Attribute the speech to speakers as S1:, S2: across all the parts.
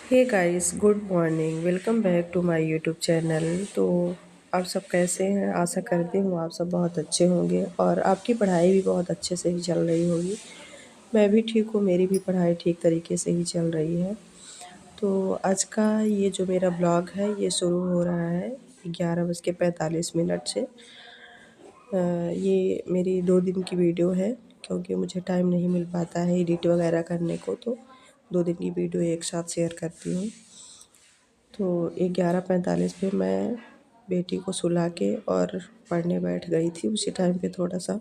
S1: Hey guys, good morning. Welcome back to my YouTube channel. तो आप सब कैसे हैं? आशा करती हूँ आप सब बहुत अच्छे होंगे और आपकी पढ़ाई भी बहुत अच्छे से ही चल रही होगी। मैं भी ठीक हूँ, मेरी भी पढ़ाई ठीक तरीके से ही चल रही है। तो आज का ये जो मेरा ब्लॉग है ये शुरू हो रहा है 11:45 से। ये मेरी 2 दिन की वीडियो है क्योंकि मुझे टाइम नहीं मिल पाता है एडिट वगैरह करने को, तो 2 दिन की वीडियो एक साथ शेयर करती हूँ। तो 11:45 पे मैं बेटी को सुला के और पढ़ने बैठ गई थी। उसी टाइम पे थोड़ा सा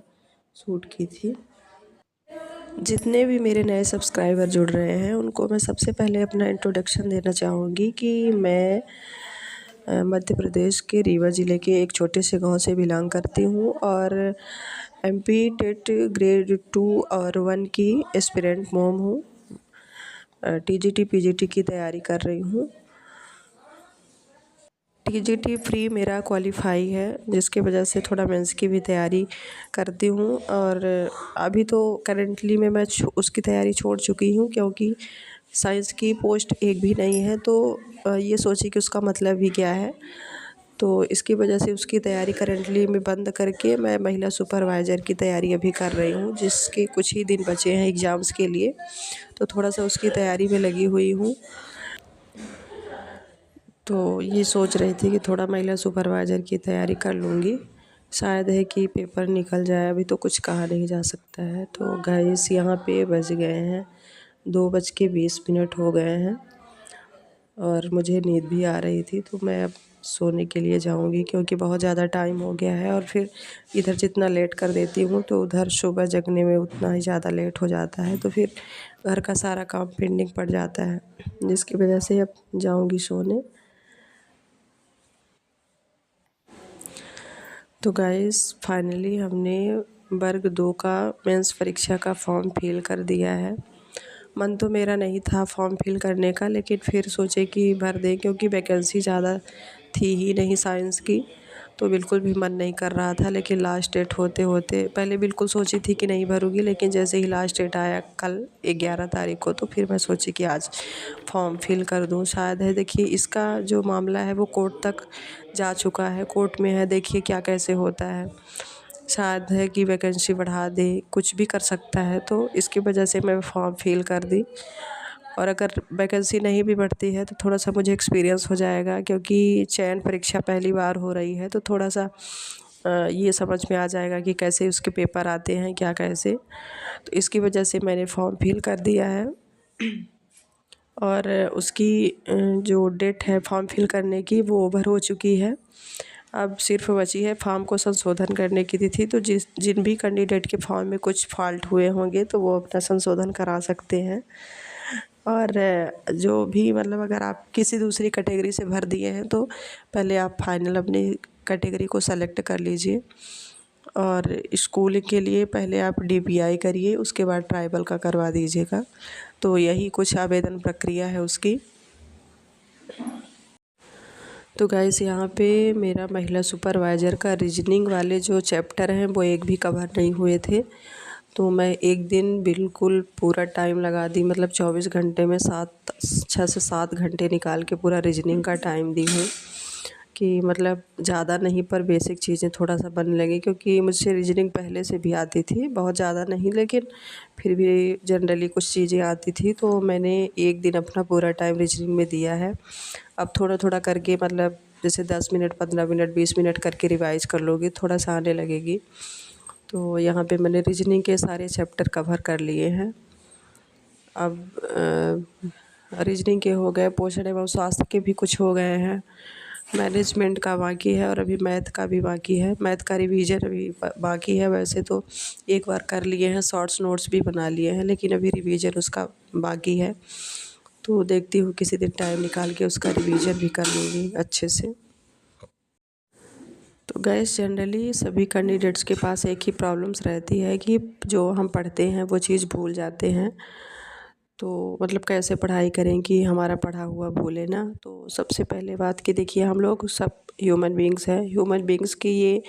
S1: शूट की थी। जितने भी मेरे नए सब्सक्राइबर जुड़ रहे हैं उनको मैं सबसे पहले अपना इंट्रोडक्शन देना चाहूँगी कि मैं मध्य प्रदेश के रीवा ज़िले के एक छोटे से गांव से बिलोंग करती हूँ और एमपी टेट ग्रेड 2 और 1 की एस्पिरेंट मॉम हूँ। टीजीटी पीजीटी की तैयारी कर रही हूँ। टीजीटी प्री मेरा क्वालिफाई है, जिसकी वजह से थोड़ा मेंस की भी तैयारी करती हूँ। और अभी तो करेंटली में मैं उसकी तैयारी छोड़ चुकी हूँ क्योंकि साइंस की पोस्ट एक भी नहीं है। तो ये सोची कि उसका मतलब ही क्या है, तो इसकी वजह से उसकी तैयारी करेंटली में बंद करके मैं महिला सुपरवाइज़र की तैयारी अभी कर रही हूँ, जिसके कुछ ही दिन बचे हैं एग्ज़ाम्स के लिए। तो थोड़ा सा उसकी तैयारी में लगी हुई हूँ। तो ये सोच रही थी कि थोड़ा महिला सुपरवाइज़र की तैयारी कर लूँगी, शायद है कि पेपर निकल जाए। अभी तो कुछ कहा नहीं जा सकता है। तो गाइस यहाँ पे बज गए हैं 2:20 हो गए हैं और मुझे नींद भी आ रही थी। तो मैं अब सोने के लिए जाऊँगी क्योंकि बहुत ज़्यादा टाइम हो गया है और फिर इधर जितना लेट कर देती हूँ तो उधर सुबह जगने में उतना ही ज़्यादा लेट हो जाता है। तो फिर घर का सारा काम पेंडिंग पड़ जाता है, जिसकी वजह से अब जाऊँगी सोने। तो गाइस फाइनली हमने वर्ग 2 का मेंस परीक्षा का फॉर्म फिल कर दिया है। मन तो मेरा नहीं था फॉर्म फिल करने का, लेकिन फिर सोचे कि भर दें क्योंकि वैकेंसी ज़्यादा थी ही नहीं साइंस की। तो बिल्कुल भी मन नहीं कर रहा था, लेकिन लास्ट डेट होते होते पहले बिल्कुल सोची थी कि नहीं भरूँगी, लेकिन जैसे ही लास्ट डेट आया कल 11 तारीख को, तो फिर मैं सोची कि आज फॉर्म फिल कर दूँ। शायद है, देखिए इसका जो मामला है वो कोर्ट तक जा चुका है, कोर्ट में है, देखिए क्या कैसे होता है। शायद है कि वैकेंसी बढ़ा दे, कुछ भी कर सकता है। तो इसकी वजह से मैं फॉर्म फिल कर दी। और अगर वैकेंसी नहीं भी बढ़ती है तो थोड़ा सा मुझे एक्सपीरियंस हो जाएगा, क्योंकि चयन परीक्षा पहली बार हो रही है। तो थोड़ा सा ये समझ में आ जाएगा कि कैसे उसके पेपर आते हैं, क्या कैसे। तो इसकी वजह से मैंने फॉर्म फिल कर दिया है और उसकी जो डेट है फॉर्म फिल करने की वो ओवर हो चुकी है। अब सिर्फ बची है फॉर्म को संशोधन करने की तिथि। तो जिन भी कैंडिडेट के फॉर्म में कुछ फॉल्ट हुए होंगे तो वो अपना संशोधन करा सकते हैं। और जो भी मतलब अगर आप किसी दूसरी कैटेगरी से भर दिए हैं तो पहले आप फाइनल अपनी कैटेगरी को सेलेक्ट कर लीजिए। और स्कूल के लिए पहले आप डीपीआई करिए, उसके बाद ट्राइबल का करवा दीजिएगा। तो यही कुछ आवेदन प्रक्रिया है उसकी। तो गाइस यहाँ पे मेरा महिला सुपरवाइज़र का रीजनिंग वाले जो चैप्टर हैं वो एक भी कवर नहीं हुए थे। तो मैं एक दिन बिल्कुल पूरा टाइम लगा दी, मतलब 24 घंटे में 6 से 7 घंटे निकाल के पूरा रीजनिंग का टाइम दी हूँ कि मतलब ज़्यादा नहीं पर बेसिक चीज़ें थोड़ा सा बनने लगी, क्योंकि मुझसे रीजनिंग पहले से भी आती थी, बहुत ज़्यादा नहीं लेकिन फिर भी जनरली कुछ चीज़ें आती थी। तो मैंने एक दिन अपना पूरा टाइम रीजनिंग में दिया है। अब थोड़ा थोड़ा करके, मतलब जैसे 10 मिनट 15 मिनट 20 मिनट करके रिवाइज़ कर लोगे, थोड़ा सा आने लगेगी। तो यहाँ पे मैंने रीजनिंग के सारे चैप्टर कवर कर लिए हैं। अब रीजनिंग के हो गए, पोषण एवं स्वास्थ्य के भी कुछ हो गए हैं, मैनेजमेंट का बाकी है और अभी मैथ का भी बाकी है। मैथ का रिवीजन अभी बाकी है। वैसे तो एक बार कर लिए हैं, शॉर्ट्स नोट्स भी बना लिए हैं, लेकिन अभी रिवीजन उसका बाकी है। तो देखती हूँ किसी दिन टाइम निकाल के उसका रिवीजन भी कर लूँगी अच्छे से। तो गैस जनरली सभी कैंडिडेट्स के पास एक ही प्रॉब्लम्स रहती है कि जो हम पढ़ते हैं वो चीज़ भूल जाते हैं। तो मतलब कैसे पढ़ाई करें कि हमारा पढ़ा हुआ भूले ना। तो सबसे पहले बात कि देखिए हम लोग सब ह्यूमन बींग्स हैं। ह्यूमन बींग्स की ये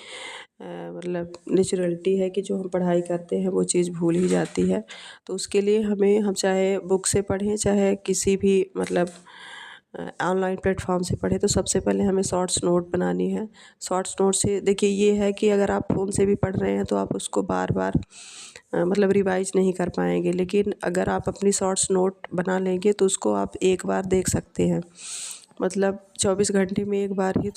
S1: मतलब नेचुरलिटी है कि जो हम पढ़ाई करते हैं वो चीज़ भूल ही जाती है। तो उसके लिए हम चाहे बुक से पढ़ें चाहे किसी भी मतलब ऑनलाइन प्लेटफॉर्म से पढ़ें तो सबसे पहले हमें शॉर्ट्स नोट बनानी है। शॉर्ट्स नोट से देखिए ये है कि अगर आप फ़ोन से भी पढ़ रहे हैं तो आप उसको बार बार मतलब रिवाइज नहीं कर पाएंगे, लेकिन अगर आप अपनी शॉर्ट्स नोट बना लेंगे तो उसको आप एक बार देख सकते हैं। मतलब 24 घंटे में एक बार ही तो